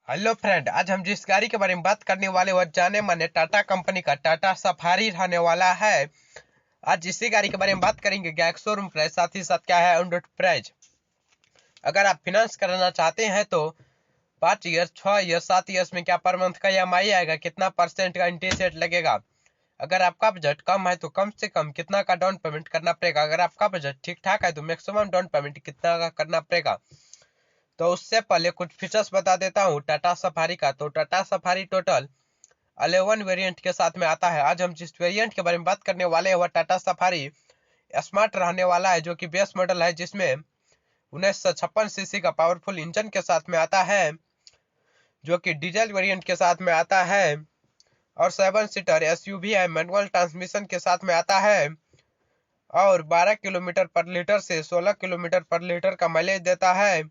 Hello friend, आज हम जिस गाड़ी के बारे में बात करने वाले वह जाने माने टाटा कंपनी का टाटा सफारी रहने वाला है। आज इसी गाड़ी के बारे में बात करेंगे, क्या एक शोरूम प्राइस, साथ ही साथ क्या है ऑन रोड प्राइस। अगर आप फाइनेंस कराना चाहते हैं तो 5 ईयर्स, 6 ईयर्स, 7 ईयर्स में क्या पर मंथ का EMI आएगा, कितना परसेंट का इंटरेस्ट रेट लगेगा। अगर आपका बजट कम है तो कम से कम कितना का डाउन पेमेंट करना पड़ेगा। अगर आपका बजट ठीक ठाक है तो मैक्सिमम डाउन पेमेंट कितना का करना पड़ेगा। तो उससे पहले कुछ फीचर्स बता देता हूँ टाटा सफारी का। तो टाटा सफारी टोटल 11 वेरिएंट के साथ में आता है। आज हम जिस वेरिएंट के बारे में बात करने वाले हैं वह टाटा सफारी स्मार्ट रहने वाला है, जो कि बेस मॉडल है, जिसमें 1956 सीसी का पावरफुल इंजन के साथ में आता है, जो कि डीजल वेरिएंट के साथ में आता है, और 7 सीटर SUV है, मैनुअल ट्रांसमिशन के साथ में आता है, और 12 किलोमीटर पर लीटर से 16 किलोमीटर पर लीटर का माइलेज देता है।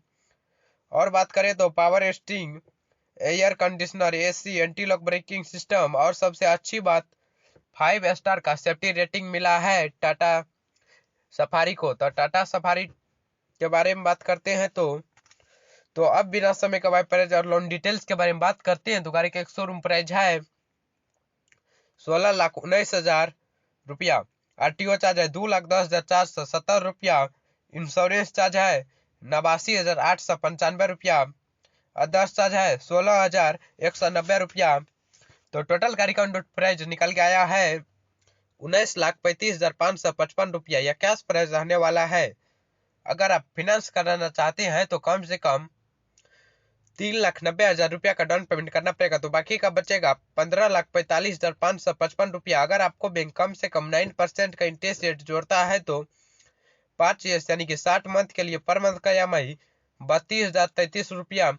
और बात करें तो power steering, air conditioner, AC, anti lock braking system, और सबसे अच्छी बात 5 स्टार का सेफ्टी रेटिंग मिला है टाटा सफारी को। तो टाटा सफारी के बारे में बात करते हैं तो अब बिना समय गवाए प्राइस और लोन डिटेल्स के बारे में बात करते हैं। तो गाड़ी का एक शोरूम प्राइस है 16,19,000 रुपया। RTO चार्ज है 2,10,470 रुपया। इंश्योरेंस चार्ज है 89,895 रुपया। अदर्स चार्ज है 16,190 रुपया। तो टोटल गाड़ी का प्राइस निकल के आया है 19,35,555 रुपया। यह कैश प्राइस रहने वाला है। अगर आप फाइनेंस कराना चाहते हैं तो कम से कम 3,90,000 रुपया का डाउन पेमेंट करना पड़ेगा। तो बाकी का बचेगा 15,45,555 रुपया। अगर आपको बैंक कम से कम 9% का इंटरेस्ट रेट जोड़ता है तो 5 ईयर्स यानी कि 60 मंथ के लिए पर मंथ का EMI 32,033 रुपया।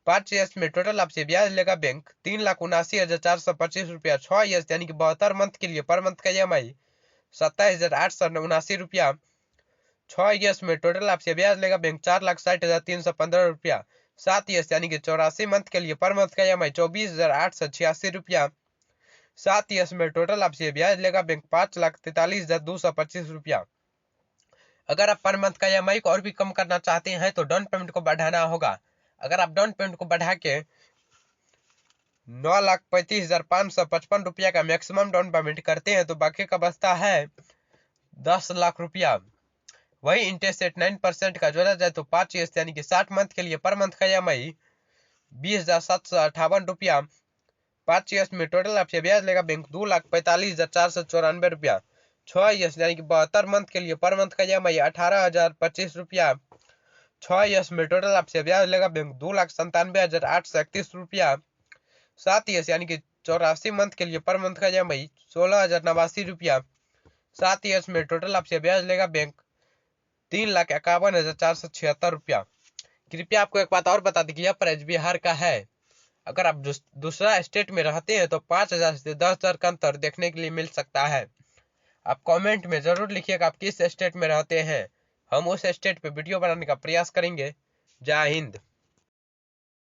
5 ईयर्स में टोटल आपसे ब्याज लेगा बैंक 3,79,425 रुपया। 6 ईयर्स यानी कि 72 मंथ के लिए पर मंथ का EMI 27,879 रुपया। 6 ईयर्स में टोटल आपसे ब्याज लेगा बैंक 4,60,315 रुपया। 7 ईयर्स यानी कि 84 मंथ के लिए पर मंथ का EMI 24,886 रुपया। 7 ईयर्स में टोटल आपसे ब्याज लेगा बैंक 5,43,225 रुपया। अगर आप पर मंथ का EMI को और भी कम करना चाहते हैं तो डाउन पेमेंट को बढ़ाना होगा। अगर आप डाउन पेमेंट को बढ़ा के 9,35,555 रुपया का मैक्सिमम डाउन पेमेंट करते हैं तो बाकी का बचता है 10 लाख रुपया। वही इंटरेस्ट रेट 9% का जोड़ा जाए तो 5 ईयर्स यानी कि 60 मंथ के लिए पर मंथ का EMI 20,758 रुपया। 5 ईयर्स में टोटल आपसे ब्याज लेगा बैंक 2,45,494 रुपया। 6 ईयर्स यानी कि 72 मंथ के लिए पर मंथ का EMI 18,025 रुपया। 6 ईयर्स में टोटल आपसे ब्याज लेगा बैंक 2,97,831 रुपया। 7 ईयर्स यानी कि 84 मंथ के लिए पर मंथ का EMI 16,089 रुपया। 7 ईयर्स में टोटल आपसे ब्याज लेगा बैंक 3,51,476 रुपया। कृपया आपको एक बात और बता दें कि यह प्राइस बिहार का है। अगर आप दूसरा स्टेट में रहते हैं तो 5,000 से 10,000 का अंतर देखने के लिए मिल सकता है। आप कमेंट में जरूर लिखिएगा आप किस स्टेट में रहते हैं। हम उस स्टेट पे वीडियो बनाने का प्रयास करेंगे। जय हिंद।